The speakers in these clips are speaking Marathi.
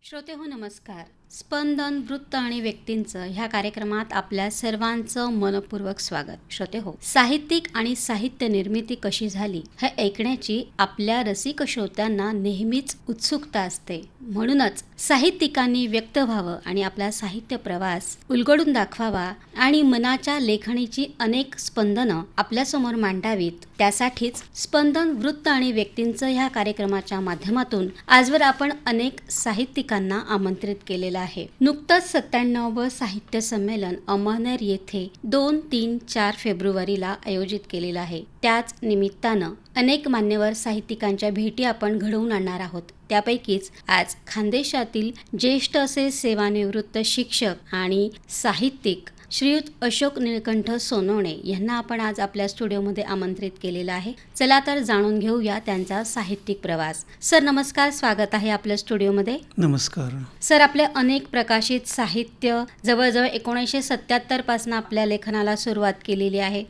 श्रोते हो नमस्कार. स्पंदन वृत्त आणि व्यक्तींचं ह्या कार्यक्रमात आपल्या सर्वांचं मनपूर्वक स्वागत. श्रोते हो, साहित्यिक आणि साहित्य निर्मिती कशी झाली हे ऐकण्याची आपल्या रसिक श्रोत्यांना नेहमीच उत्सुकता असते. म्हणूनच साहित्यिकांनी व्यक्त व्हावं आणि आपला साहित्य प्रवास उलगडून दाखवावा आणि मनाच्या लेखणीची अनेक स्पंदनं आपल्यासमोर मांडावीत. त्यासाठीच स्पंदन वृत्त आणि व्यक्तींचं ह्या कार्यक्रमाच्या माध्यमातून आजवर आपण अनेक साहित्यिकांना आमंत्रित केलेलं आहे. नुकतंच 97व साहित्य संमेलन अमळनेर येथे 2, 3, 4 फेब्रुवारीला आयोजित केलेलं आहे. त्याच निमित्तानं अनेक मान्यवर साहित्यिकांच्या भेटी आपण घडवून आणणार आहोत. त्यापैकीच आज खानदेशातील ज्येष्ठ असे सेवानिवृत्त शिक्षक आणि साहित्यिक श्रीयुत अशोक निळकंठ सोनवणे यांना आपण आज आपल्या स्टुडिओमध्ये आमंत्रित केलेलं आहे. चला तर जाणून घेऊया त्यांचा साहित्यिक प्रवास. सर नमस्कार, स्वागत आहे आपल्या स्टुडिओमध्ये. नमस्कार सर, आपले अनेक प्रकाशित साहित्य जवळजवळ 1977 पासून आपल्या लेखनाला सुरुवात केलेली आहे.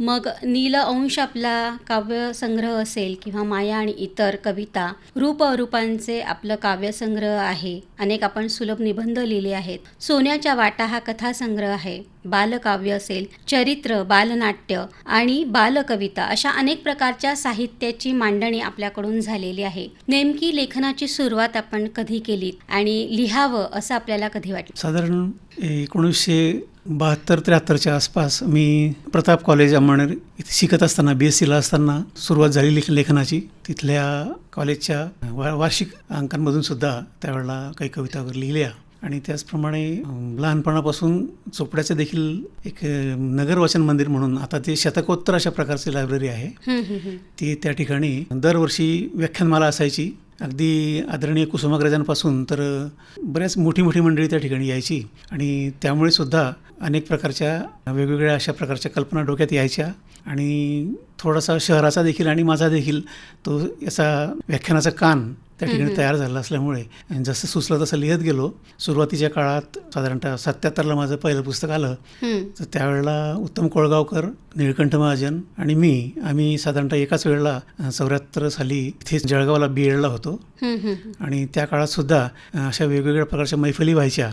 मग नीलअंश आपला काव्यसंग्रह असेल किंवा माया आणि इतर कविता, रूप अरूपांचे आपलं काव्यसंग्रह आहे. अनेक आपण सुलभ निबंध लिहिले आहेत. सोन्याच्या वाटा हा कथासंग्रह आहे. बालकाव्य असेल, चरित्र, बालनाट्य आणि बालकविता अशा अनेक प्रकारच्या साहित्याची मांडणी आपल्याकडून झालेली आहे. नेमकी लेखनाची सुरुवात आपण कधी केली आणि लिहावं असं आपल्याला कधी वाटलं? साधारण 1972-73च्या आसपास मी प्रताप कॉलेज अमळनेर इथे शिकत असताना BSc ला असताना सुरुवात झाली लेखनाची. तिथल्या कॉलेजच्या वार्षिक अंकांमधून सुद्धा त्यावेळेला काही कविता वगैरे लिहिल्या आणि त्याचप्रमाणे लहानपणापासून चोपड्याचे देखील एक नगर वाचन मंदिर म्हणून आता ते शतकोत्तर अशा प्रकारची लायब्ररी आहे. ती त्या ठिकाणी दरवर्षी व्याख्यानमाला असायची. अगदी आदरणीय कुसुमाग्रजांपासून तर बऱ्याच मोठी मंडळी त्या ठिकाणी यायची आणि त्यामुळे सुद्धा अनेक प्रकारच्या वेगवेगळ्या अशा प्रकारच्या कल्पना डोक्यात यायच्या आणि थोडासा शहराचा देखील आणि माझा देखील तो याचा व्याख्यानाचा कान त्या ठिकाणी तयार झाला असल्यामुळे जसं सुचलं तसं लिहित गेलो. सुरुवातीच्या काळात साधारणतः 77ला माझं पहिलं पुस्तक आलं. तर त्यावेळेला उत्तम कोळगावकर, निळकंठ महाजन आणि आम्ही साधारणतः एकाच वेळेला 74 साली इथे जळगावला BEd ला होतो आणि त्या काळात सुद्धा अशा वेगवेगळ्या प्रकारच्या मैफली व्हायच्या.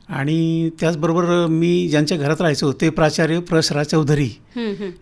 आणि त्याचबरोबर मी ज्यांच्या घरात राहायचो ते प्राचार्य प्रसरा चौधरी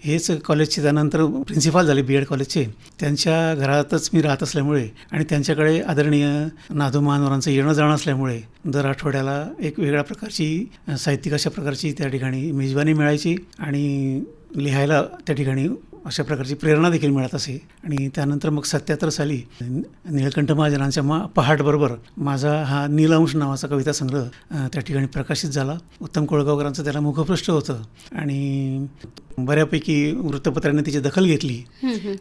हेच कॉलेजचे त्यानंतर प्रिन्सिपाल झाले BEd कॉलेजचे. त्यांच्या घरातच मी राहत असल्यामुळे आणि त्यांच्याकडे आदरणीय नाधू महानवरांचं येणं जाणं असल्यामुळे दर आठवड्याला एक वेगळ्या प्रकारची साहित्यिक अशा प्रकारची त्या ठिकाणी मेजवानी मिळायची आणि लिहायला त्या ठिकाणी अशा प्रकारची प्रेरणा देखील मिळत असे. आणि त्यानंतर मग 77 साली निळकंठ महाजनांच्या पहाटबरोबर माझा हा नीलअंश नावाचा कविता संग्रह त्या ठिकाणी प्रकाशित झाला. उत्तम कोळगावकरांचं त्याला मुखपृष्ठ होतं आणि बऱ्यापैकी वृत्तपत्रांनी त्याची दखल घेतली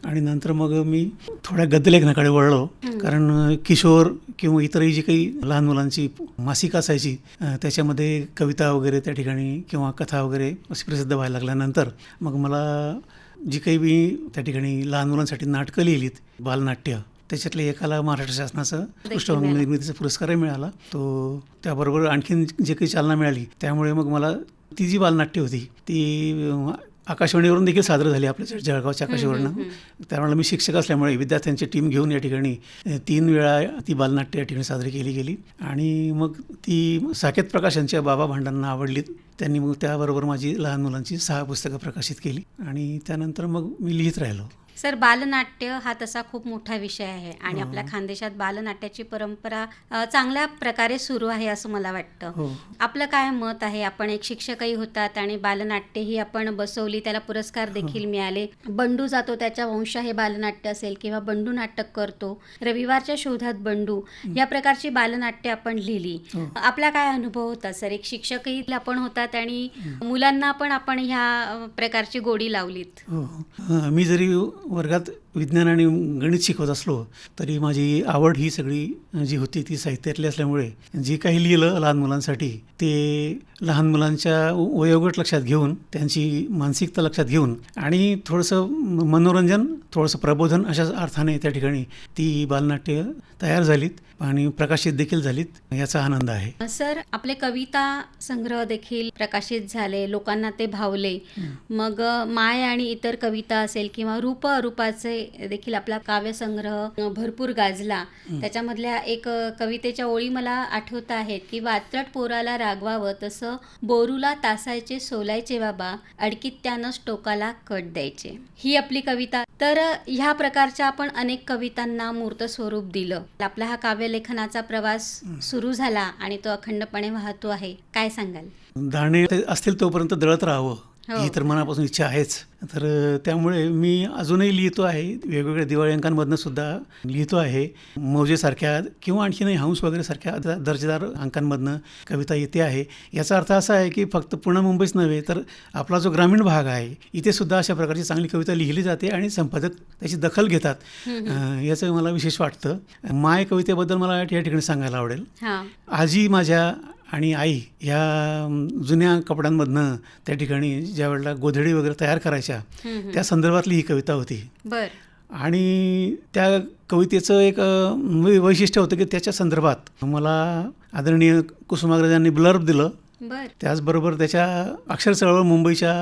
आणि नंतर मग मी थोड्या गद्यलेखनाकडे वळलो. कारण किशोर किंवा इतरही जी काही लहान मुलांची मासिकं असायची त्याच्यामध्ये कविता वगैरे त्या ठिकाणी किंवा कथा वगैरे अशी प्रसिद्ध व्हायला लागल्यानंतर मग मला जी काही मी त्या ठिकाणी लहान मुलांसाठी नाटकं लिहिलीत, बालनाट्य, त्याच्यातल्या एकाला महाराष्ट्र शासनाचं पृष्ठभूमी निर्मितीचा पुरस्कारही मिळाला. तो त्याबरोबर आणखीन जे काही चालना मिळाली त्यामुळे मग मला ती जी बालनाट्य होती ती आकाशवाणीवरून देखील सादर झाली आपल्या जळगावच्या आकाशवाणीवरून. त्यामुळे मी शिक्षक असल्यामुळे विद्यार्थ्यांची टीम घेऊन या ठिकाणी 3 वेळा ती बालनाट्य या ठिकाणी सादरी केली गेली आणि मग ती साकेत प्रकाशनच्या बाबा भांडांना आवडली. त्यांनी मग त्याबरोबर माझी लहान मुलांची 6 पुस्तकं प्रकाशित केली आणि त्यानंतर मग मी लिहित राहिलो. सर, बालनाट्य हा तसा खूप मोठा विषय आहे आणि आपल्या खानदेशात बालनाट्याची परंपरा चांगल्या प्रकारे सुरू आहे असं मला वाटतं. आपलं काय मत आहे? आपण एक शिक्षकही होतात आणि बालनाट्य ही आपण बसवली, त्याला पुरस्कार देखील मिळाले. बंडू जातो त्याच्या वंश हे बालनाट्य असेल किंवा बंडू नाटक करतो, रविवारच्या शोधात बंडू, या प्रकारची बालनाट्य आपण लिहिली. आपला काय अनुभव होता सर? एक शिक्षकही आपण होतात आणि मुलांना पण आपण ह्या प्रकारची गोडी लावलीत. मी जरी वर्गात विज्ञान आणि गणित शिकवत असलो तरी माझी आवड ही सगळी जी होती ती साहित्यातली असल्यामुळे जे काही लिहिलं लहान मुलांसाठी ते लहान मुलांच्या वयोगट लक्षात घेऊन, त्यांची मानसिकता लक्षात घेऊन आणि थोडंसं मनोरंजन, थोडंसं प्रबोधन अशा अर्थाने त्या ठिकाणी ती बालनाट्य तयार झालीत आणि प्रकाशित देखील झालीत. याचा आनंद आहे. सर, आपले कविता संग्रह देखील प्रकाशित झाले, लोकांना ते भावले. मग माय आणि इतर कविता असेल किंवा रूप अरूपाचे देखील आपला काव्यसंग्रह भरपूर गाजला. त्याच्यामधल्या एक कवितेच्या ओळी मला आठवत आहेत की वात्रट पोराला रागवावं तसं बोरूला तासायचे सोलायचे बाबा, अडकीत त्यानंच टोकाला कट द्यायचे. ही आपली कविता. तर ह्या प्रकारच्या आपण अनेक कवितांना मूर्त स्वरूप दिलं. आपला हा काव्यलेखनाचा प्रवास सुरू झाला आणि तो अखंडपणे वाहतो आहे. काय सांगाल? दाणे असतील तोपर्यंत दळत राहावं हो. ही तर मनापासून इच्छा आहेच. तर त्यामुळे मी अजूनही लिहितो आहे. वेगवेगळ्या दिवाळी अंकांमधनं सुद्धा लिहितो आहे. मौजेसारख्या किंवा आणखीनही हंस वगैरे सारख्या दर्जेदार अंकांमधनं कविता येते आहे. याचा अर्थ असा आहे की फक्त पुणे मुंबईच नव्हे तर आपला जो ग्रामीण भाग आहे इथे सुद्धा अशा प्रकारची चांगली कविता लिहिली जाते आणि संपादक त्याची दखल घेतात. याचं मला विशेष वाटतं. माय कवितेबद्दल मला या ठिकाणी सांगायला आवडेल. आजी माझ्या आणि आई ह्या जुन्या कपड्यांमधनं त्या ठिकाणी ज्या वेळेला गोधडी वगैरे तयार करायच्या त्या संदर्भातली ही कविता होती. आणि त्या कवितेचं एक वैशिष्ट्य होतं की त्याच्या संदर्भात मला आदरणीय कुसुमाग्रजांनी ब्लर्ब दिलं. त्याचबरोबर त्याच्या अक्षर चळवळ मुंबईच्या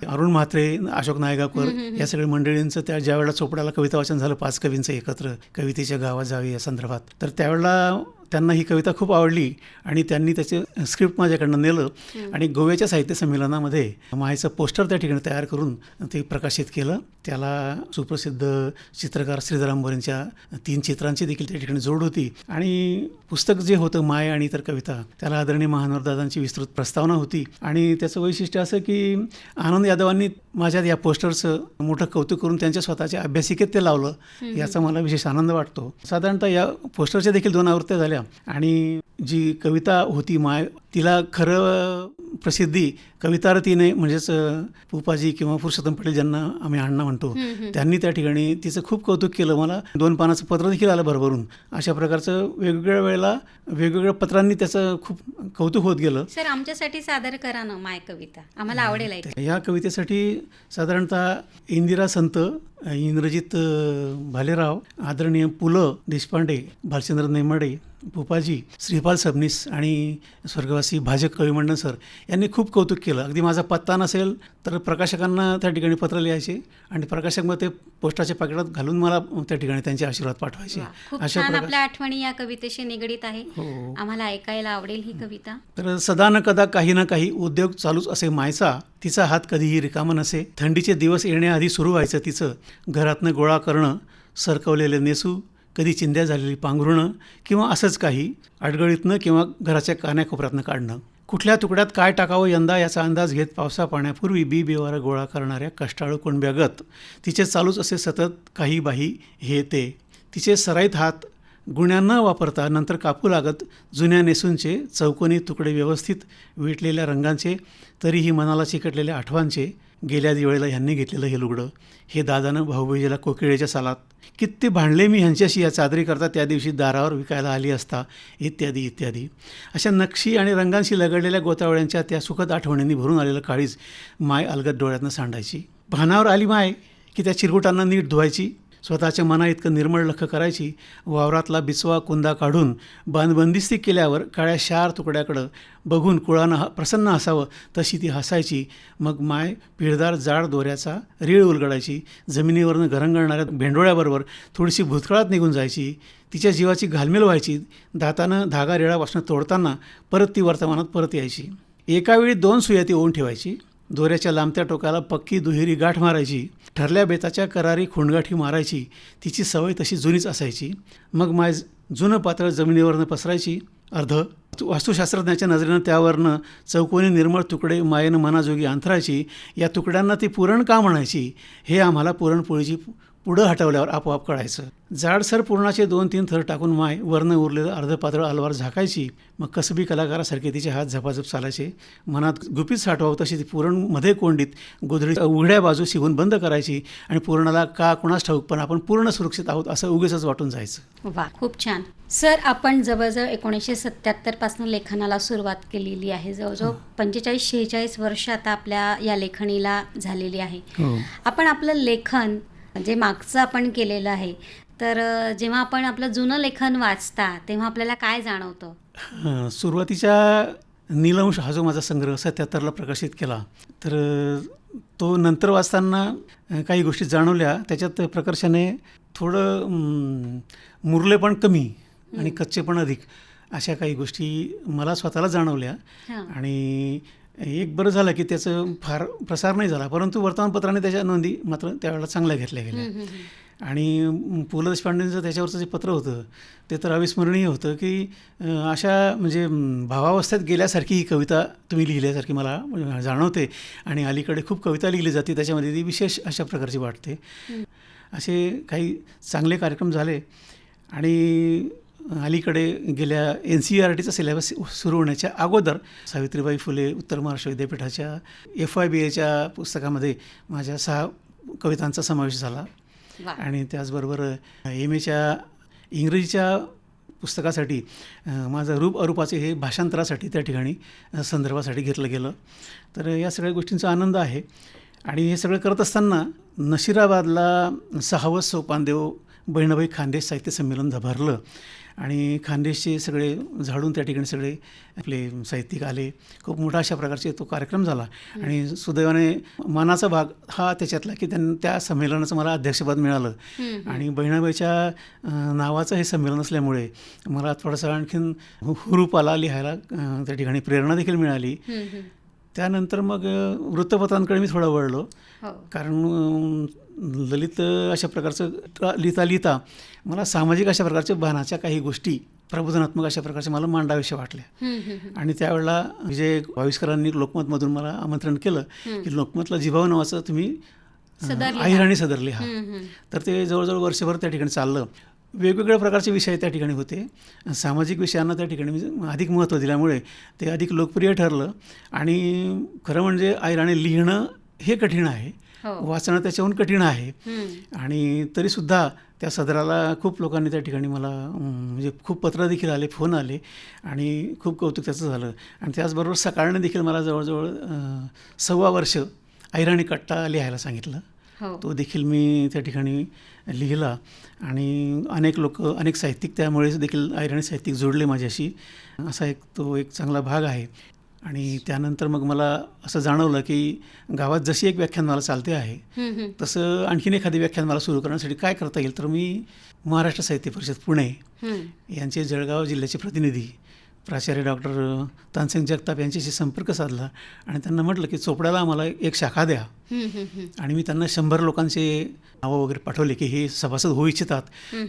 अरुण म्हात्रे, अशोक नायगावकर या सगळ्या मंडळींचं त्या ज्या वेळेला चोपडाला कविता वाचन झालं 5 कवींचं एकत्र कवितेच्या गावात जावे या संदर्भात, तर त्यावेळेला त्यांना ही कविता खूप आवडली आणि त्यांनी त्याचे स्क्रिप्ट माझ्याकडनं नेलं आणि गोव्याच्या साहित्य संमेलनामध्ये मायचं पोस्टर त्या ठिकाणी तयार करून ते प्रकाशित केलं. त्याला सुप्रसिद्ध चित्रकार श्रीधर अंबोरेंच्या 3 चित्रांची देखील त्या ठिकाणी जोड होती आणि पुस्तक जे होतं माय आणि इतर कविता त्याला आदरणीय महानवरदादांची विस्तृत प्रस्तावना होती. आणि त्याचं वैशिष्ट्य असं की आनंद यादवांनी माझ्या या पोस्टरचं मोठं कौतुक करून त्यांच्या स्वतःच्या अभ्यासिकेत ते लावलं. याचा मला विशेष आनंद वाटतो. साधारणतः या पोस्टरच्या देखील 2 आवृत्त्या झाल्या आणि जी कविता होती माय तिला खरं प्रसिद्धी कवितारतीने म्हणजेच पुपाजी किंवा पुरुषोत्तम पटेल ज्यांना आम्ही अण्णा म्हणतो त्यांनी त्या ठिकाणी तिचं खूप कौतुक केलं. मला 2 पानाचं पत्र देखील आलं भरभरून. अशा प्रकारचं वेगवेगळ्या वेळेला वेगवेगळ्या पत्रांनी त्याचं खूप कौतुक होत गेलं. सर, आमच्यासाठी सादर करा ना माय कविता, आम्हाला आवडेल. या कवितेसाठी साधारणतः इंदिरा संत, इंद्रजित भालेराव, आदरणीय पु ल देशपांडे, भालचंद्र नेमाडे, पुपाजी, श्रीपाल सबनीस आणि स्वर्गवासी भाजक कविमंडन सर यांनी खूप कौतुक केलं. अगदी माझा पत्ता नसेल तर प्रकाशकांना त्या ठिकाणी पत्र लिहायचे आणि प्रकाशक मग ते पोस्टाच्या पाकिटात घालून मला त्या ठिकाणी त्यांचे आशीर्वाद पाठवायचे. अशा आपल्या आठवणी या कवितेशी निगडीत आहे. आम्हाला ऐकायला आवडेल ही कविता. तर सदा न कदा काही ना काही उद्योग चालूच असे मायचा, तिचा हात कधीही रिकामा नसे. थंडीचे दिवस येण्याआधी सुरू व्हायचं तिचं घरातनं गोळा करणं, सरकवलेले नेसू, कधी चिंध्या झालेली पांघरुणं किंवा असंच काही अडगळीतनं किंवा घराच्या कान्याकोपऱ्यातनं काढणं. कुठल्या तुकड्यात काय टाकावं यंदा याचा अंदाज घेत पावसा पाण्यापूर्वी बी बेवारा गोळा करणाऱ्या कष्टाळू कुणब्यागत तिचे चालूच असे सतत काही बाही हे ते. तिचे सराईत हात गुण्या न वापरता नंतर कापू लागत जुन्या नेसूंचे चौकोनी तुकडे व्यवस्थित विटलेल्या रंगांचे, तरीही मनाला चिकटलेल्या आठवांचे. गेल्या दिवाळीला ह्यांनी घेतलेलं हे लुगडं, हे दादानं भाऊबीजेला कोकिळेच्या सालात, किती भांडले मी ह्यांच्याशी या चादरी करता त्या दिवशी दारावर विकायला आली असता, इत्यादी इत्यादी. अशा नक्षी आणि रंगांशी लगडलेल्या गोतावळ्यांच्या त्या सुखद आठवणींनी भरून आलेलं काळीज माय अलगद डोळ्यातनं सांडायची. भानावर आली माय की त्या चिरकुटांना नीट धुवायची, स्वतःच्या मना इतकं निर्मळ लख करायची. वावरातला बिचवा कुंदा काढून बांधबंदिस्ती केल्यावर काळ्या शार तुकड्याकडं बघून कुळानं प्रसन्न हसावं तशी ती हसायची. मग माय पिळदार जाड दोऱ्याचा रीळ उलगडायची. जमिनीवरनं घरंगळणाऱ्या भेंडोळ्याबरोबर थोडीशी भूतकाळात निघून जायची. तिच्या जीवाची घालमेल व्हायची. दातानं धागा रेळापासून तोडताना परत ती वर्तमानात परत यायची. एकावेळी 2 सुया ती ओवून ठेवायची. दोऱ्याच्या लांबत्या टोकाला पक्की दुहेरी गाठ मारायची. ठरल्या बेताच्या करारी खुणगाठी मारायची. तिची सवय तशी जुनीच असायची. मग माय जुनं पातळ जमिनीवरनं पसरायची. अर्ध वास्तुशास्त्रज्ञाच्या नजरेनं त्यावरनं चौकोनी निर्मळ तुकडे मायेनं मनाजोगी अंथरायची. या तुकड्यांना ती पुरण का म्हणायची हे आम्हाला पुरणपोळीची पुढं हटवल्यावर आपोआप कळायचं. जाडसर पुरणाचे 2-3 थर टाकून माय वरनं उरलेलं अर्धपातळ अलवार झाकायची. मग कसबी कलाकारासारखे तिचे हात झपाझप चालायचे. मनात गुपीत साठवावं तशी ती पुरण मध्ये कोंडीत गोधडी उघड्या बाजू शिवून बंद करायची आणि पुरणाला का कुणास ठाऊक पण आपण पूर्ण सुरक्षित आहोत असं उगीचच वाटून जायचं. वा, खूप छान. सर, आपण जवळजवळ 1977 पासून लेखनाला सुरुवात केलेली आहे. जवळजवळ 45-46 वर्ष आता आपल्या या लेखणीला झालेली आहे. आपण आपलं लेखन जे मागचं आपण केलेलं आहे, तर जेव्हा आपण आपलं जुनं लेखन वाचता तेव्हा आपल्याला काय जाणवतं? सुरुवातीच्या नीलवंश हा जो माझा संग्रह 77ला प्रकाशित केला, तर तो नंतर वाचताना काही गोष्टी जाणवल्या. त्याच्यात प्रकर्षाने थोडं मुरलेपण कमी आणि कच्चेपण अधिक अशा काही गोष्टी मला स्वतःला जाणवल्या. आणि एक बरं झालं की त्याचं फार प्रसार नाही झाला, परंतु वर्तमानपत्राने त्याच्या नोंदी मात्र त्यावेळेला चांगल्या घेतल्या गेल्या. आणि पु ल देशपांडेंचं त्याच्यावरचं जे पत्र होतं ते तर अविस्मरणीय होतं की अशा म्हणजे भावावस्थेत गेल्यासारखी ही कविता तुम्ही लिहिल्यासारखी मला जाणवते. आणि अलीकडे खूप कविता लिहिली जाते, त्याच्यामध्ये ती विशेष अशा प्रकारची वाटते. असे काही चांगले कार्यक्रम झाले. आणि अलीकडे गेल्या NCERTचा सिलेबस सुरू होण्याच्या अगोदर सावित्रीबाई फुले उत्तर महाराष्ट्र विद्यापीठाच्या FYBAच्या पुस्तकामध्ये माझ्या 6 कवितांचा समावेश झाला. आणि त्याचबरोबर MAच्या इंग्रजीच्या पुस्तकासाठी माझं रूप अरूपाचे हे भाषांतरासाठी त्या ठिकाणी संदर्भासाठी घेतलं गेलं. तर या सगळ्या गोष्टींचा आनंद आहे. आणि हे सगळं करत असताना नशिराबादला 6वं सोपानदेव बहिणाबाई खानदेश साहित्य संमेलन भरलं. आणि खानदेशचे सगळे झाडून त्या ठिकाणी सगळे आपले साहित्यिक आले. खूप मोठा अशा प्रकारचे तो कार्यक्रम झाला. आणि सुदैवाने मानाचा भाग हा त्याच्यातला की त्या संमेलनाचं मला अध्यक्षपद मिळालं. आणि बहिणाबाईच्या नावाचं हे संमेलन असल्यामुळे मला थोडंसं आणखीन हुरूपाला लिहायला त्या ठिकाणी प्रेरणा देखील मिळाली. त्यानंतर मग वृत्तपत्रांकडे मी थोडं वळलो, कारण ललित अशा प्रकारचं लिहिता मला सामाजिक अशा प्रकारच्या भानाच्या काही गोष्टी प्रबोधनात्मक अशा प्रकारच्या मला मांडाव्याशा वाटल्या. आणि त्यावेळेला विजय भाविस्करांनी लोकमतमधून मला आमंत्रण केलं की लोकमतला जिभाऊ नावाचं तुम्ही अहिराणी सदर लिहा. तर ते जवळजवळ वर्षभर त्या ठिकाणी चाललं. वेगवेगळ्या प्रकारचे विषय त्या ठिकाणी होते. सामाजिक विषयांना त्या ठिकाणी अधिक महत्त्व दिल्यामुळे ते अधिक लोकप्रिय ठरलं. आणि खरं म्हणजे अहिराणी लिहिणं हे कठीण आहे, वाचणं त्याच्याहून कठीण आहे. आणि तरीसुद्धा त्या सदराला खूप लोकांनी त्या ठिकाणी मला म्हणजे खूप पत्र देखील आले, फोन आले आणि खूप कौतुक त्याचं झालं. आणि त्याचबरोबर सकाळने देखील मला जवळजवळ 1.25 वर्ष अहिराणी कट्टा लिहायला सांगितलं. तो देखील मी त्या ठिकाणी लिहिला. आणि अनेक लोक, अनेक साहित्यिक त्यामुळेच देखील अहिराणी साहित्यिक जोडले माझ्याशी. असा तो एक चांगला भाग आहे. आणि त्यानंतर मग मला असं जाणवलं की गावात जशी एक व्याख्यानमाला चालते आहे तसं आणखीन एखादी व्याख्यानमाला सुरू करण्यासाठी काय करता येईल. तर मी महाराष्ट्र साहित्य परिषद पुणे यांचे जळगाव जिल्ह्याचे प्रतिनिधी प्राचार्य डॉक्टर तानसेन जगताप यांच्याशी संपर्क साधला. आणि त्यांना म्हटलं की चोपड्याला आम्हाला एक शाखा द्या. आणि मी त्यांना 100 लोकांचे नावं वगैरे पाठवले की हे सभासद होऊ इच्छितात.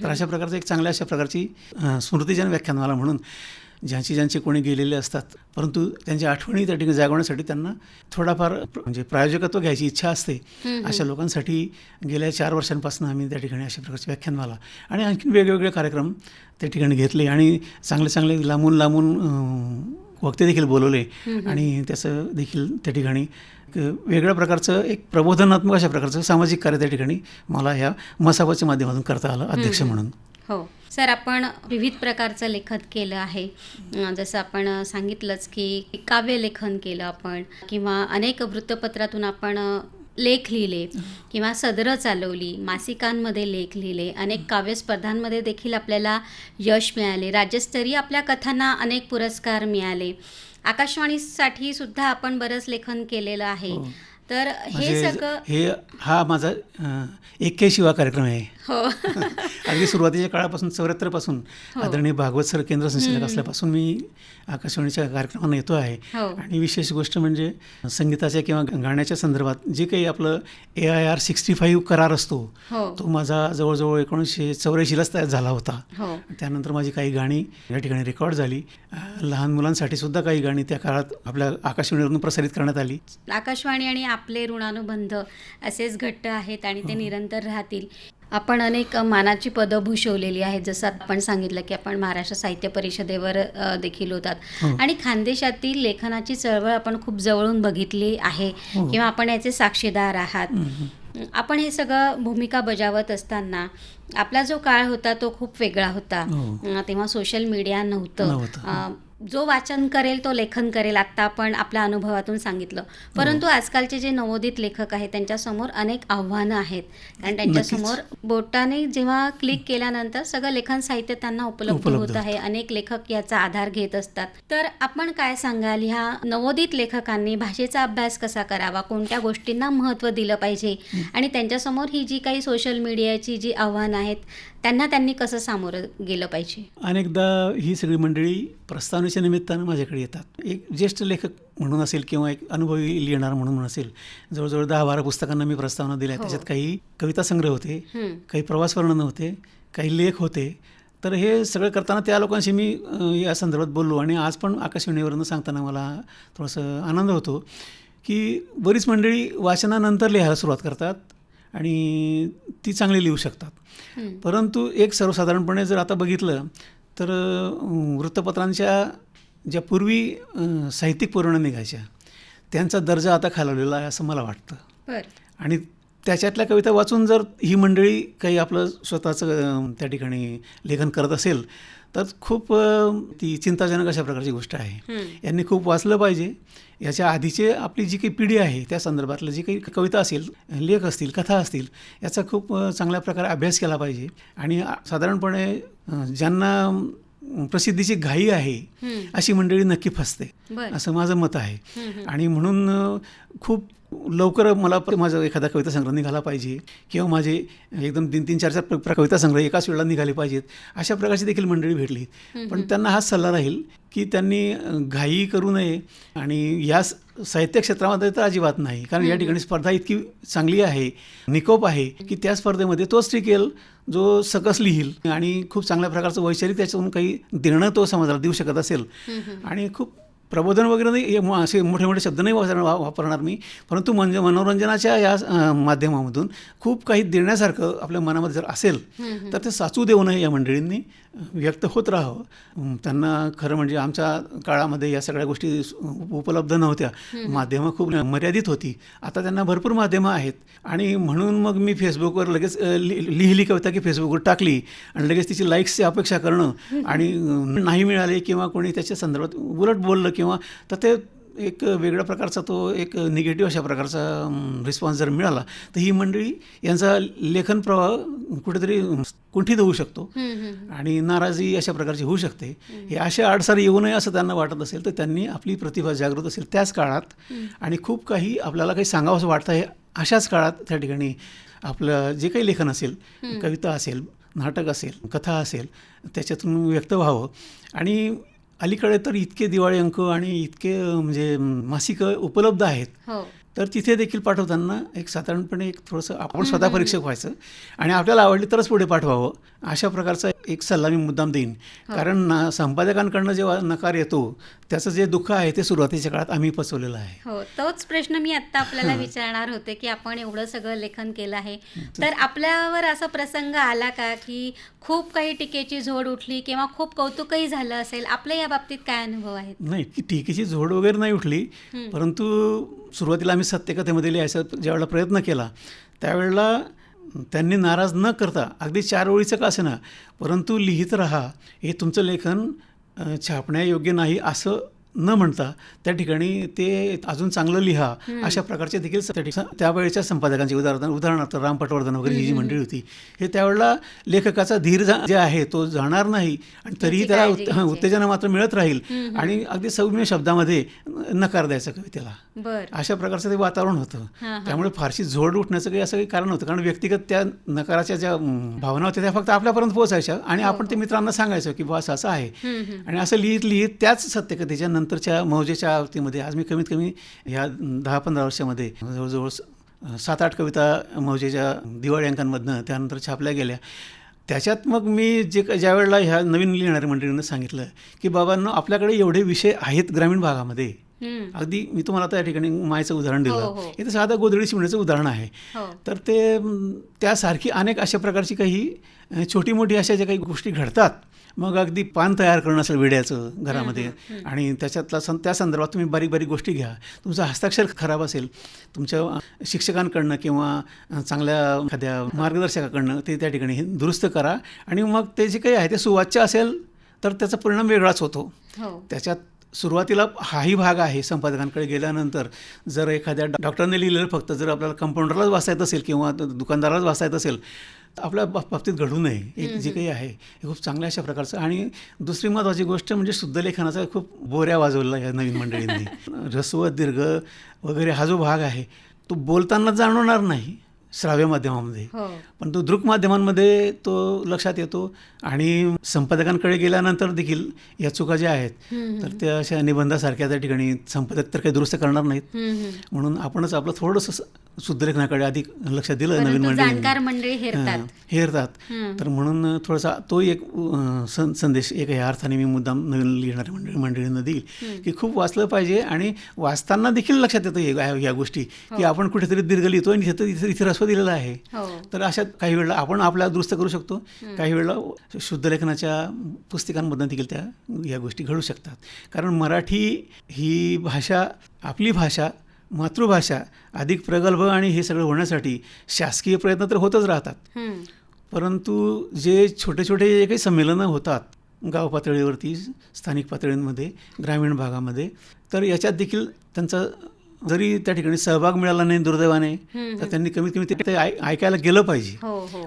तर अशा प्रकारचं एक चांगल्या अशा प्रकारची स्मृतिजन व्याख्यानमाला म्हणून ज्यांचे कोणी गेलेले असतात, परंतु त्यांच्या आठवणी त्या ठिकाणी जागवण्यासाठी त्यांना थोडाफार म्हणजे प्रायोजकत्व घ्यायची इच्छा असते. अशा लोकांसाठी गेल्या 4 वर्षांपासून आम्ही त्या ठिकाणी अशा प्रकारची व्याख्यानमाला आणि आणखीन वेगवेगळे कार्यक्रम त्या ठिकाणी घेतले. आणि चांगले लांबून वक्ते देखील बोलवले. आणि त्याचं देखील त्या ठिकाणी वेगळ्या प्रकारचं एक प्रबोधनात्मक अशा प्रकारचं सामाजिक कार्य त्या ठिकाणी मला ह्या मसापाच्या माध्यमातून करता आलं अध्यक्ष म्हणून. हो सर, आपण विविध प्रकारचं लेखन केलं आहे. जसं आपण सांगितलंच की काव्यलेखन केलं आपण, किंवा अनेक वृत्तपत्रातून आपण लेख लिहिले किंवा सदरं चालवली, मासिकांमध्ये लेख लिहिले, अनेक काव्यस्पर्धांमध्ये देखील आपल्याला यश मिळाले, राज्यस्तरीय आपल्या कथांना अनेक पुरस्कार मिळाले, आकाशवाणीसाठी सुद्धा आपण बरंच लेखन केलेलं आहे. तर हे सगळं हा माझा 81वा कार्यक्रम आहे. हो अगदी सुरुवातीच्या काळापासून 74 पासून आदरणीय भागवत सर केंद्र संचालक असल्यापासून मी आकाशवाणीच्या कार्यक्रमांना येतो आहे. आणि विशेष गोष्ट म्हणजे संगीताच्या किंवा गाण्याच्या संदर्भात जे काही आपलं AIR 65 करार असतो तो माझा जवळजवळ 1984लाच तयार झाला होता. त्यानंतर माझी काही गाणी या ठिकाणी रेकॉर्ड झाली. लहान मुलांसाठी सुद्धा काही गाणी त्या काळात आपल्या आकाशवाणीवरून प्रसारित करण्यात आली. आकाशवाणी आणि आपले ऋणानुबंध असेच घट्ट आहेत आणि ते निरंतर राहतील. आपण अनेक मानाची पदं भूषवलेली आहेत. जसं आपण सांगितलं की आपण महाराष्ट्र साहित्य परिषदेवर देखील होतात. आणि खानदेशातील लेखनाची चळवळ आपण खूप जवळून बघितली आहे किंवा आपण याचे साक्षीदार आहात. आपण हे सगळं भूमिका बजावत असताना आपला जो काळ होता तो खूप वेगळा होता. तेव्हा सोशल मीडिया नव्हतं. जो वाचन करेल तो लेखन करेल, आत्ता आपण आपल्या अनुभवातून सांगितलं. परंतु आजकालचे जे नवोदित लेखक आहेत त्यांच्यासमोर अनेक आव्हानं आहेत. कारण त्यांच्यासमोर बोटाने जेव्हा क्लिक केल्यानंतर सगळं लेखन साहित्य त्यांना उपलब्ध होत आहे. अनेक लेखक याचा आधार घेत असतात. तर आपण काय सांगाल, ह्या नवोदित लेखकांनी भाषेचा अभ्यास कसा करावा, कोणत्या गोष्टींना महत्त्व दिलं पाहिजे आणि त्यांच्यासमोर ही जी काही सोशल मीडियाची जी आव्हानं आहेत त्यांनी कसं सामोरं गेलं पाहिजे? अनेकदा ही सगळी मंडळी प्रस्तावनेच्या निमित्तानं माझ्याकडे येतात. एक ज्येष्ठ लेखक म्हणून असेल किंवा एक अनुभवी लिहिणार म्हणून असेल, जवळजवळ 10-12 पुस्तकांना मी प्रस्तावना दिल्या. त्याच्यात काही कविता संग्रह होते, काही प्रवास वर्णनं होते, काही लेख होते. तर हे सगळं करताना त्या लोकांशी मी या संदर्भात बोललो आणि आज पण आकाशवाणीवरनं सांगताना मला थोडंसं आनंद होतो की बरीच मंडळी वाचनानंतर लिहायला सुरुवात करतात आणि ती चांगली लिहू शकतात. परंतु एक सर्वसाधारणपणे जर आता बघितलं तर वृत्तपत्रांच्या ज्या पूर्वी साहित्यिक पुरवण्या निघायच्या त्यांचा दर्जा आता खालावलेला आहे असं मला वाटतं. आणि त्याच्यातल्या कविता वाचून जर ही मंडळी काही आपलं स्वतःचं त्या ठिकाणी लेखन करत असेल तर खूप ती चिंताजनक अशा प्रकारची गोष्ट आहे. यांनी खूप वाचलं पाहिजे. याच्या आधीचे आपली जी काही पिढी आहे त्या संदर्भातलं जी काही कविता असेल, लेख असतील, कथा असतील, याचा खूप चांगल्या प्रकारे अभ्यास केला पाहिजे. आणि साधारणपणे ज्यांना प्रसिद्धीची घाई आहे अशी मंडळी नक्की फसते असं माझं मत आहे. आणि म्हणून खूप लवकर मला माझा एखादा कविता संग्रह निघाला पाहिजे किंवा माझे एकदम 3-3, 4-4 कविता संग्रह एकाच वेळेला निघाले पाहिजेत अशा प्रकारची देखील मंडळी भेटली. पण त्यांना हाच सल्ला राहील की त्यांनी घाई करू नये. आणि या साहित्य क्षेत्रामध्ये तर अजिबात नाही, कारण या ठिकाणी स्पर्धा इतकी चांगली आहे, निकोप आहे की त्या स्पर्धेमध्ये तोच टिकेल जो सकस लिहील आणि खूप चांगल्या प्रकारचं वैचारिक त्याच्यातून काही देणं तो समाजाला देऊ शकत असेल. आणि खूप प्रबोधन वगैरे नाही, असे मोठे मोठे शब्द नाही वापरणार मी, परंतु मनोरंजनाच्या या माध्यमामधून खूप काही देण्यासारखं आपल्या मनामध्ये जर असेल तर ते साचू देऊ नये. या मंडळींनी व्यक्त होत राहावं. त्यांना खरं म्हणजे आमच्या काळामध्ये या सगळ्या गोष्टी उपलब्ध नव्हत्या, माध्यमं खूप मर्यादित होती. आता त्यांना भरपूर माध्यमं आहेत आणि म्हणून मग मी फेसबुकवर लगेच लिहिली कविता की फेसबुकवर टाकली आणि लगेच तिची लाईक्सची अपेक्षा करणं आणि नाही मिळाले किंवा कोणी त्याच्या संदर्भात उलट बोललं किंवा तर ते एक वेगळ्या प्रकारचा तो एक निगेटिव्ह अशा प्रकारचा रिस्पॉन्स जर मिळाला तर ही मंडळी यांचा लेखन प्रवाह कुठेतरी कुंठित होऊ शकतो आणि नाराजी अशा प्रकारची होऊ शकते. हे अशा अडसर येऊ नये असं त्यांना वाटत असेल तर त्यांनी आपली प्रतिभा जागृत असेल त्याच काळात आणि खूप काही आपल्याला काही सांगावंसं वाटतं आहे अशाच काळात त्या ठिकाणी आपलं जे काही लेखन असेल, कविता असेल, नाटक असेल, कथा असेल, त्याच्यातून व्यक्त व्हावं. आणि अलीकडे तर इतके दिवाळी अंक आणि इतके म्हणजे मासिकं उपलब्ध आहेत तर तिथे देखील पाठवताना एक साधारणपणे एक थोडंसं आपण स्वतः परीक्षक व्हायचं आणि आपल्याला आवडली तरच पुढे पाठवावं अशा प्रकारचा एक सल्ला मी मुद्दाम देईन. कारण संपादकांकडनं जेव्हा नकार येतो त्याचं जे दुःख आहे ते सुरुवातीच्या काळात आम्ही पचवलेलं आहे. हो, तोच प्रश्न मी आत्ता आपल्याला विचारणार होते की आपण एवढं सगळं लेखन केलं आहे तर आपल्यावर असा प्रसंग आला का की खूप काही टीकेची झोड उठली किंवा खूप कौतुकही झालं असेल? आपल्या या बाबतीत काय अनुभव आहेत? नाही, टीकेची झोड वगैरे नाही उठली, परंतु सुरुवातीला आम्ही सत्यकथेमध्ये लिहायचा ज्यावेळेला प्रयत्न केला त्यावेळेला त्यांनी नाराज न करता अगदी 4 ओळीचं का असेना परंतु लिहित राहा, हे तुमचं लेखन छापण्यायोग्य नाही असं न म्हणता त्या ठिकाणी ते अजून चांगलं लिहा अशा प्रकारचे देखील त्यावेळेच्या संपादकांची उदाहरणार्थ राम पटवर्धन वगैरे ही जी मंडळी होती हे त्यावेळेला लेखकाचा धीर जे आहे तो जाणार नाही आणि तरीही त्याला उत्तेजना मात्र मिळत राहील आणि अगदी सौम्य शब्दामध्ये नकार द्यायचा कवितेला. अशा प्रकारचं ते वातावरण होतं. त्यामुळे फारशी झोड उठण्याचं काही असं काही कारण नव्हतं, कारण व्यक्तिगत त्या नकाराच्या ज्या भावना होत्या त्या फक्त आपल्यापर्यंत पोहोचायच्या आणि आपण ते मित्रांना सांगायचं की बस असं आहे. आणि असं लिहित लिहित त्याच सत्यकथेच्या नंतरच्या मौजेच्या आवृत्तीमध्ये आज मी कमीत कमी ह्या 10-15 वर्षामध्ये जवळजवळ 7-8 कविता मौजेच्या दिवाळी अंकांमधनं त्यानंतर छापल्या गेल्या. त्याच्यात मग मी ज्या वेळेला ह्या नवीन लिहिणाऱ्या मंडळींना सांगितलं की बाबांनो आपल्याकडे एवढे विषय आहेत ग्रामीण भागामध्ये, अगदी मी तुम्हाला त्या ठिकाणी मायचं उदाहरण दिलं, हे तर साधं गोधडी शिवण्याचं उदाहरण आहे. तर ते त्यासारखी अनेक अशा प्रकारची काही छोटी मोठी अशा ज्या काही गोष्टी घडतात, मग अगदी पान तयार करणं असेल विड्याचं घरामध्ये आणि त्याच्यातला त्या संदर्भात तुम्ही बारीक बारीक गोष्टी घ्या. तुमचं हस्ताक्षर खराब असेल, तुमच्या शिक्षकांकडनं किंवा चांगल्या एखाद्या मार्गदर्शकाकडनं ते त्या ठिकाणी दुरुस्त करा आणि मग ते जे काही आहे ते सुवाच्य असेल तर त्याचा परिणाम वेगळाच होतो. हो. त्याच्यात सुरुवातीला हाही भाग आहे. संपादकांकडे गेल्यानंतर जर एखाद्या डॉक्टरने लिहिलेलं फक्त जर आपल्याला कंपाऊंडरलाच वाचता येत असेल किंवा दुकानदारालाच वाचता येत असेल तर आपल्या बाबतीत घडू नये. एक जे काही आहे हे खूप चांगल्या अशा प्रकारचं. आणि दुसरी महत्त्वाची गोष्ट म्हणजे शुद्धलेखनाचा खूप बोऱ्या वाजवला या नवीन मंडळींनी. ऱ्हस्व दीर्घ वगैरे हा जो भाग आहे तो बोलताना जाणवणार नाही श्राव्य माध्यमामध्ये, हो. पण तो दृक माध्यमांमध्ये तो लक्षात येतो. आणि संपादकांकडे गेल्यानंतर देखील या चुका ज्या आहेत तर त्या अशा निबंधासारख्या त्या ठिकाणी संपादक तर काही दुरुस्त करणार नाहीत. म्हणून आपणच आपलं थोडंसं शुद्धलेखनाकडे अधिक लक्ष दिलं नवीन जाणकार मंडळी हेरतात. तर म्हणून थोडासा तो एक संदेश एक या अर्थाने मी मुद्दाम नवीन लिहिणाऱ्या मंडळींना देईल की खूप वाचलं पाहिजे. आणि वाचताना देखील लक्षात येतं या गोष्टी की आपण कुठेतरी दीर्घ लिहितो आणि इथे ऱ्हस्व दिलेलं आहे. तर अशा काही वेळेला आपण आपल्याला दुरुस्त करू शकतो. काही वेळेला शुद्धलेखनाच्या पुस्तिकांमधून देखील या गोष्टी घडू शकतात. कारण मराठी ही भाषा, आपली भाषा, मातृभाषा अधिक प्रगल्भ आणि हे सगळं होण्यासाठी शासकीय प्रयत्न तर होतच राहतात. परंतु जे छोटे छोटे जे काही संमेलनं होतात गाव पातळीवरती, स्थानिक पातळींमध्ये, ग्रामीण भागामध्ये, तर याच्यात देखील त्यांचा जरी त्या ठिकाणी सहभाग मिळाला नाही दुर्दैवाने तर त्यांनी कमीत कमी ते ऐकायला गेलं पाहिजे.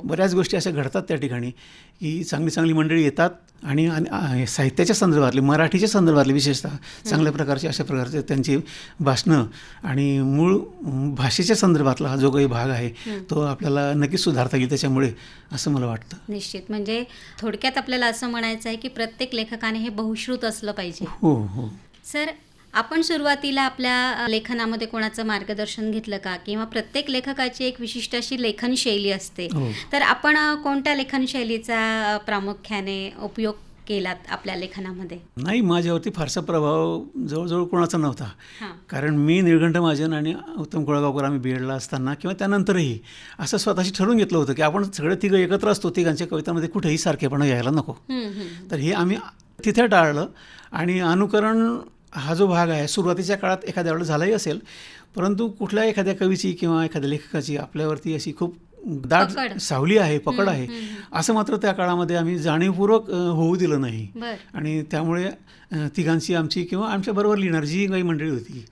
बऱ्याच गोष्टी अशा घडतात त्या ठिकाणी की चांगली चांगली मंडळी येतात आणि साहित्याच्या संदर्भातले, मराठीच्या संदर्भातले विशेषतः चांगल्या प्रकारचे अशा प्रकारचे त्यांची भाषणं आणि मूळ भाषेच्या संदर्भातला हा जो काही भाग आहे तो आपल्याला नक्कीच सुधारता येईल त्याच्यामुळे, असं मला वाटतं. निश्चित. म्हणजे थोडक्यात आपल्याला असं म्हणायचं आहे की प्रत्येक लेखकाने हे बहुश्रुत असलं पाहिजे. हो हो. सर, आपण सुरुवातीला आपल्या लेखनामध्ये कोणाचं मार्गदर्शन घेतलं का? किंवा प्रत्येक लेखकाची एक विशिष्ट अशी लेखन शैली असते, तर आपण कोणत्या लेखन शैलीचा प्रामुख्याने उपयोग केलात आपल्या लेखनामध्ये? नाही, माझ्यावरती फारसा प्रभाव जवळजवळ कोणाचा नव्हता. कारण मी निळकंठ महाजन आणि उत्तम कोळगावकर आम्ही बीएडला असताना किंवा त्यानंतरही असं स्वतःशी ठरवून घेतलं होतं की आपण सगळे तिघं एकत्र असतो, तिघांच्या कवितांमध्ये कुठेही सारखेपणा यायला नको. तर हे आम्ही तिथे टाळलं. आणि अनुकरण हा जो भाग आहे सुरुवातीच्या काळात एखाद्या वेळेला झालाही असेल, परंतु कुठल्या एखाद्या कवीची किंवा एखाद्या लेखकाची आपल्यावरती अशी खूप दाट सावली आहे, पकड आहे, असं मात्र त्या काळामध्ये आम्ही जाणीवपूर्वक होऊ दिलं नाही. आणि त्यामुळे तिघांची आमची किंवा आमच्याबरोबर लिहिणारी जी काही मंडळी होती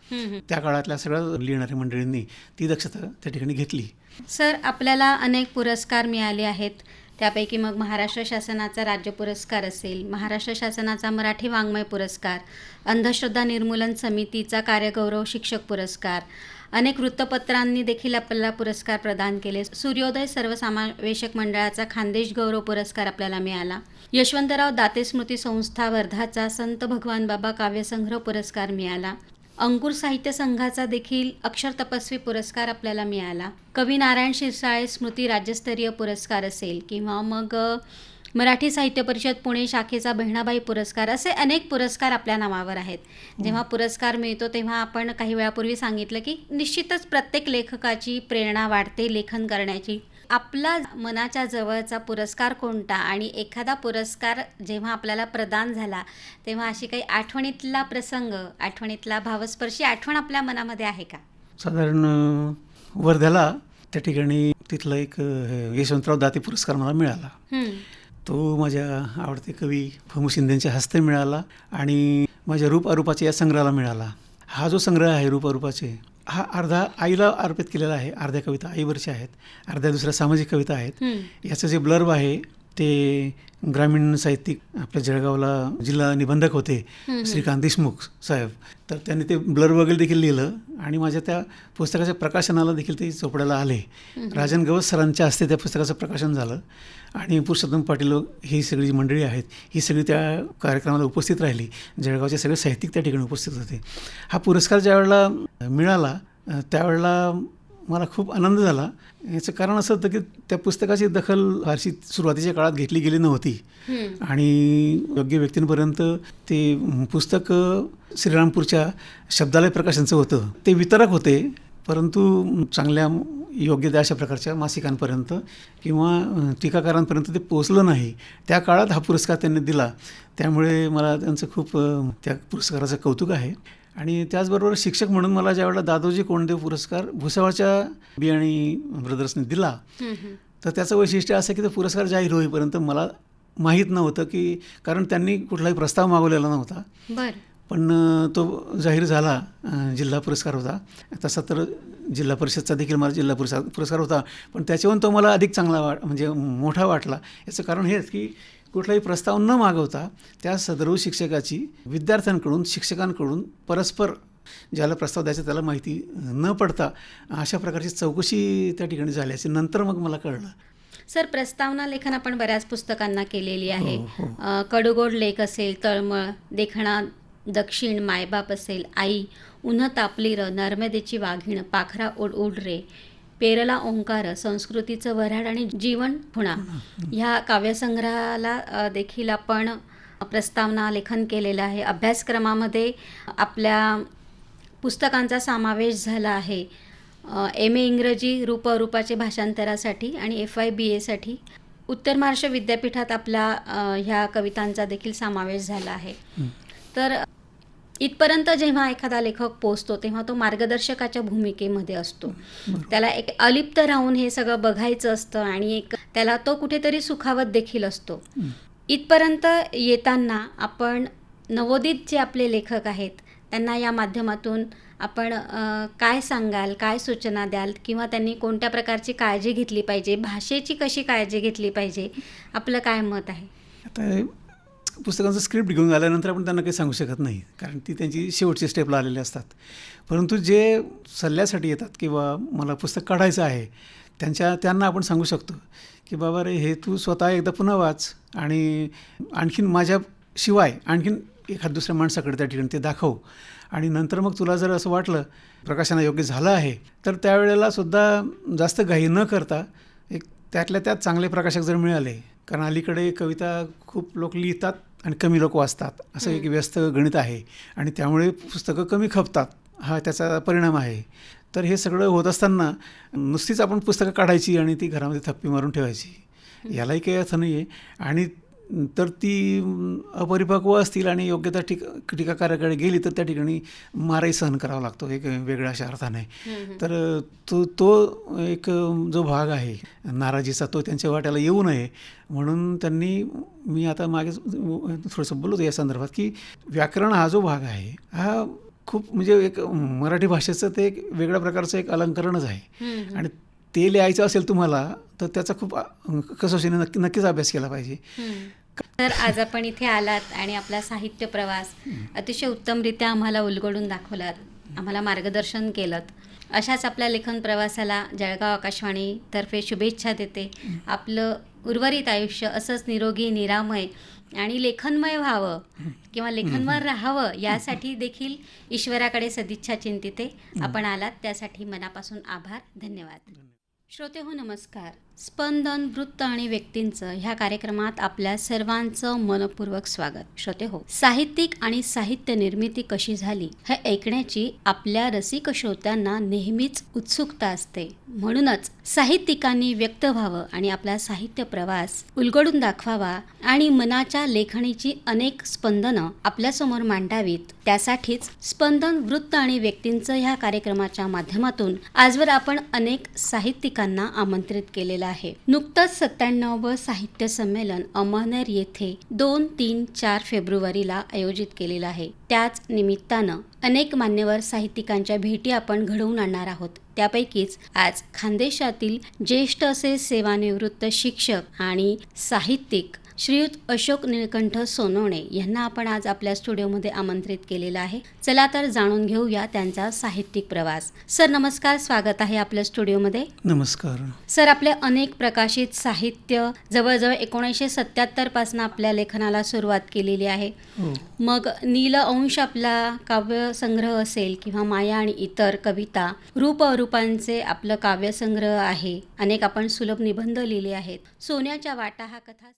त्या काळातल्या सगळ्या लिहिणाऱ्या मंडळींनी ती दक्षता त्या ठिकाणी घेतली. सर, आपल्याला अनेक पुरस्कार मिळाले आहेत. त्यापैकी मग महाराष्ट्र शासनाचा राज्य पुरस्कार असेल, महाराष्ट्र शासनाचा मराठी वाङ्मय पुरस्कार, अंधश्रद्धा निर्मूलन समितीचा कार्यगौरव शिक्षक पुरस्कार, अनेक वृत्तपत्रांनी देखील आपल्याला पुरस्कार प्रदान केले. सूर्योदय सर्वसमावेशक मंडळाचा खानदेश गौरव पुरस्कार आपल्याला मिळाला. यशवंतराव दाते स्मृती संस्था वर्धाचा संत भगवान बाबा काव्यसंग्रह पुरस्कार मिळाला. अंकुर साहित्य संघाचा देखील अक्षर तपस्वी पुरस्कार आपल्याला मिळाला. कवी नारायण शिरसाळे स्मृती राज्यस्तरीय पुरस्कार असेल किंवा मग मराठी साहित्य परिषद पुणे शाखेचा बहिणाबाई पुरस्कार, असे अनेक पुरस्कार आपल्या नावावर आहेत. जेव्हा पुरस्कार मिळतो तेव्हा आपण काही वेळापूर्वी सांगितलं की निश्चितच प्रत्येक लेखकाची प्रेरणा वाढते लेखन करण्याची. आपला मनाच्या जवळचा पुरस्कार कोणता आणि एखादा पुरस्कार जेव्हा आपल्याला प्रदान झाला तेव्हा अशी काही आठवणीतला प्रसंग, आठवणीतला भावस्पर्शी आठवण आपल्या मनामध्ये आहे का? साधारण वर्ध्याला त्या ठिकाणी तिथला एक यशवंतराव दाते पुरस्कार मला मिळाला. तो माझ्या आवडते कवी फमू शिंदेंच्या हस्ते मिळाला आणि माझ्या रूप अरूपाचे या संग्रहाला मिळाला. हा जो संग्रह आहे रूप अरूपाचे, हा अर्धा आईला अर्पित केलेला आहे, अर्ध्या कविता आईवरच्या आहेत, अर्ध्या दुसऱ्या सामाजिक कविता आहेत. याचं जे ब्लर्ब आहे ते ग्रामीण साहित्यिक आपल्या जळगावला जिल्हा निबंधक होते श्रीकांत देशमुख साहेब, तर त्यांनी ते ब्लर्ब वगैरे देखील लिहिलं आणि माझ्या त्या पुस्तकाच्या प्रकाशनाला देखील ते चोपड्याला आले. राजन गवस सरांच्या हस्ते त्या पुस्तकाचं प्रकाशन झालं आणि पुरुषोत्तम पाटील ही सगळी जी मंडळी आहेत ही सगळी त्या कार्यक्रमाला उपस्थित राहिली. जळगावचे सगळे साहित्यिक त्या ठिकाणी उपस्थित होते. हा पुरस्कार ज्यावेळेला मिळाला त्यावेळेला मला खूप आनंद झाला. याचं कारण असं होतं की त्या पुस्तकाची दखल फारशी सुरुवातीच्या काळात घेतली गेली नव्हती आणि योग्य व्यक्तींपर्यंत ते पुस्तक श्रीरामपूरच्या शब्दालय प्रकाशनचं होतं. ते वितरक होते परंतु चांगल्या योग्य त्या अशा प्रकारच्या मासिकांपर्यंत किंवा टीकाकारांपर्यंत ते पोचलं नाही. त्या काळात हा पुरस्कार त्यांनी दिला, त्यामुळे मला त्यांचं खूप त्या पुरस्काराचं कौतुक आहे. आणि त्याचबरोबर शिक्षक म्हणून मला ज्यावेळेला दादोजी कोंडदेव पुरस्कार भुसावळच्या बियाणी ब्रदर्सने दिला तर त्याचं वैशिष्ट्य असं की तो पुरस्कार जाहीर होईपर्यंत मला माहीत नव्हतं की कारण त्यांनी कुठलाही प्रस्ताव मागवलेला नव्हता. बर. पण तो जाहीर झाला, जिल्हा पुरस्कार होता. तसा तर जिल्हा परिषदचा देखील मला जिल्हा पुरस्कार होता, पण त्याच्याहून तो मला अधिक चांगला म्हणजे मोठा वाटला. याचं कारण हेच की कुठलाही प्रस्ताव न मागवता त्या सदर शिक्षकाची विद्यार्थ्यांकडून शिक्षकांकडून परस्पर ज्याला प्रस्ताव द्यायचा त्याला माहिती न पडता अशा प्रकारची चौकशी त्या ठिकाणी झाल्याची नंतर मग मला कळलं. सर, प्रस्तावना लेखन आपण बऱ्याच पुस्तकांना केलेली आहे. हो. कडुगोड लेख असेल, तळमळ, देखणा दक्षिण, मायबाप असेल, आई, उन्ह तापली र, नर्मदेची वाघीण, पाखरा उड उड रे, पेरला ओंकार, संस्कृतीचं वऱ्हाड आणि जीवन खुणा ह्या काव्यसंग्रहाला देखील आपण प्रस्तावना लेखन केलेलं आहे. अभ्यासक्रमामध्ये आपल्या पुस्तकांचा समावेश झाला आहे. MA इंग्रजी रूपाचे भाषांतरासाठी आणि FIBAसाठी उत्तर महाराष्ट्र विद्यापीठात आपला ह्या कवितांचा देखील समावेश झाला आहे. तर इथपर्यंत जेव्हा एखादा लेखक पोचतो तेव्हा तो मार्गदर्शकाच्या भूमिकेमध्ये असतो. त्याला एक अलिप्त राहून हे सगळं बघायचं असतं आणि एक त्याला तो कुठेतरी सुखावत देखील असतो. इथपर्यंत येताना आपण नवोदित जे आपले लेखक आहेत त्यांना या माध्यमातून आपण काय सांगाल, काय सूचना द्याल, किंवा त्यांनी कोणत्या प्रकारची काळजी घेतली पाहिजे, भाषेची कशी काळजी घेतली पाहिजे, आपलं काय मत आहे? आता पुस्तकांचं स्क्रिप्ट घेऊन आल्यानंतर आपण त्यांना काही सांगू शकत नाही, कारण ती त्यांची शेवटची स्टेपला आलेली असतात. परंतु जे सल्ल्यासाठी येतात किंवा मला पुस्तक काढायचं आहे त्यांना आपण सांगू शकतो की बाबा रे, हे तू स्वतः एकदा पुन्हा वाच आणि आणखीन माझ्याशिवाय आणखीन एखाद्या दुसऱ्या माणसाकडे त्या ठिकाणी ते दाखव. आणि नंतर मग तुला जर असं वाटलं प्रकाशना योग्य झालं आहे तर त्यावेळेला सुद्धा जास्त घाई न करता एक त्यातल्या त्यात चांगले प्रकाशक जर मिळाले, कारण अलीकडे कविता खूप लोक लिहितात आणि कमी लोक वाचतात असं एक व्यस्त गणित आहे आणि त्यामुळे पुस्तकं कमी खपतात, हा त्याचा परिणाम आहे. तर हे सगळं होत असताना नुसतीच आपण पुस्तकं काढायची आणि ती घरामध्ये थप्पी मारून ठेवायची, यालाही काही अर्थ नाही आहे. आणि तर ती अपरिपक्व असतील आणि योग्य त्या टीकाकाराकडे गेली तर त्या ठिकाणी मारही सहन करावा लागतो एक वेगळ्या अशा अर्थाने. तर तो एक जो भाग आहे नाराजीचा तो त्यांच्या वाट्याला येऊ नये म्हणून त्यांनी, मी आता मागे थोडंसं बोलतो या संदर्भात की व्याकरण हा जो भाग आहे हा खूप म्हणजे एक मराठी भाषेचं ते एक वेगळ्या प्रकारचं एक अलंकरणच आहे आणि ते लिहायचं असेल तुम्हाला तर त्याचा खूप कसोशीने नक्कीच अभ्यास केला पाहिजे. तर आज आपण इथे आलात आणि आपला साहित्य प्रवास अतिशय उत्तमरित्या आम्हाला उलगडून दाखवलात, आम्हाला मार्गदर्शन केलं. अशाच आपल्या लेखन प्रवासाला जळगाव आकाशवाणीतर्फे शुभेच्छा देते. आपलं उर्वरित आयुष्य असंच निरोगी, निरामय आणि लेखनमय व्हावं किंवा लेखनवर राहावं यासाठी देखील ईश्वराकडे सदिच्छा चिंतिते. आपण आलात त्यासाठी मनापासून आभार, धन्यवाद. श्रोते हो, नमस्कार. स्पंदन वृत्त आणि व्यक्तींचं ह्या कार्यक्रमात आपल्या सर्वांचं मनपूर्वक स्वागत. श्रोते हो, साहित्यिक आणि साहित्य निर्मिती कशी झाली हे ऐकण्याची आपल्या रसिक श्रोत्यांना नेहमीच उत्सुकता असते. म्हणूनच साहित्यिकांनी व्यक्त व्हावं आणि आपला साहित्य प्रवास उलगडून दाखवावा आणि मनाच्या लेखणीची अनेक स्पंदनं आपल्यासमोर मांडावीत. त्यासाठीच स्पंदन वृत्त आणि व्यक्तींचं ह्या कार्यक्रमाच्या माध्यमातून आजवर आपण अनेक साहित्यिकांना आमंत्रित केलेलं आहे. नुकतंच 97व साहित्य संमेलन अमळनेर येथे 2, 3, 4 फेब्रुवारीला आयोजित केलेलं आहे. त्याच निमित्तानं अनेक मान्यवर साहित्यिकांच्या भेटी आपण घडवून आणणार आहोत. त्यापैकीच आज खानदेशातील ज्येष्ठ असे सेवानिवृत्त शिक्षक आणि साहित्यिक श्रीयुत अशोक निळकंठ सोनवणे यांना आपण आज आपल्या स्टुडिओमध्ये आमंत्रित केलेलं आहे. चला तर जाणून घेऊया त्यांचा साहित्यिक प्रवास. सर नमस्कार, स्वागत आहे आपल्या स्टुडिओमध्ये. नमस्कार सर, आपले अनेक प्रकाशित साहित्य जवळजवळ 1977 पासून आपल्या लेखनाला सुरुवात केलेली आहे. मग नीलअंश आपला काव्यसंग्रह असेल किंवा माया आणि इतर कविता, रूप अरूपांचे आपलं काव्यसंग्रह आहे. अनेक आपण सुलभ निबंध लिहिले आहेत. सोन्याच्या वाटा हा कथा